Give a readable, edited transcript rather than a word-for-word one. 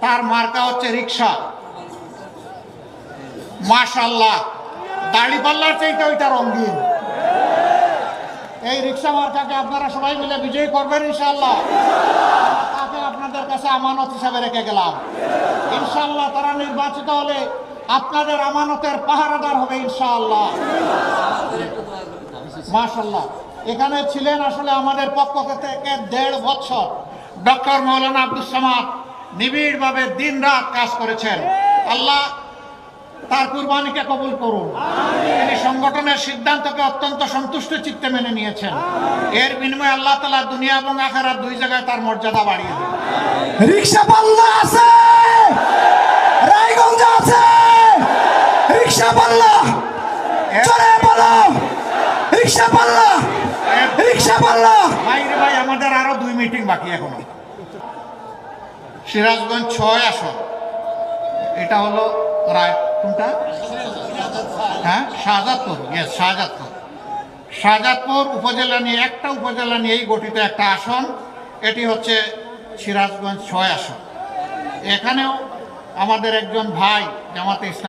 তার মার্কা হচ্ছে রিক্সা। মাশাআল্লাহ, দাড়ি পাল্লার চাইতে ওইটা রঙিন। এই রিক্সা মার্কাকে আপনারা সবাই মিলে বিজয়ী করবেন ইনশাআল্লাহ। তাকে আপনাদের কাছে আমানত হিসাবে রেখে গেলাম। ইনশাআল্লাহ তারা নির্বাচিত হলে আপনাদের আমানতের পাহারাদার হবে ইনশাআল্লাহ। মাশাআল্লাহ, এখানে ছিলেন আসলে আমাদের পক্ষ থেকে 1.5 বছর ডক্টর মৌলানা আব্দুস সামাদ। নিবিড়ভাবে দিন রাত কাজ করেছেন। আল্লাহ তার কুরবানিকে কবুল করুন। তিনি সংগঠনের সিদ্ধান্তকে অত্যন্ত সন্তুষ্ট চিত্তে মেনে নিয়েছেন। এর বিনিময়ে আল্লাহ তাআলা দুনিয়া এবং আখিরাত দুই জায়গায় তার মর্যাদা বাড়িয়ে দেন। রিকশা পাল্লা আছে, রায়গঞ্জ আছে, রিকশা পাল্লা চলে বলো, রিকশা পাল্লা, রিকশা পাল্লা। ভাই আমাদের আরো 2 মিটিং বাকি এখনো। সিরাজগঞ্জ 6 আসন, এটা হলো রায় কোনটা? হ্যাঁ, শাহজাদপুর। শাহজাদপুর উপজেলা নিয়ে, একটা উপজেলা নিয়েই গঠিত একটা আসন। এটি হচ্ছে সিরাজগঞ্জ 6 আসন। এখানেও আমাদের একজন ভাই জামাতে ইসলাম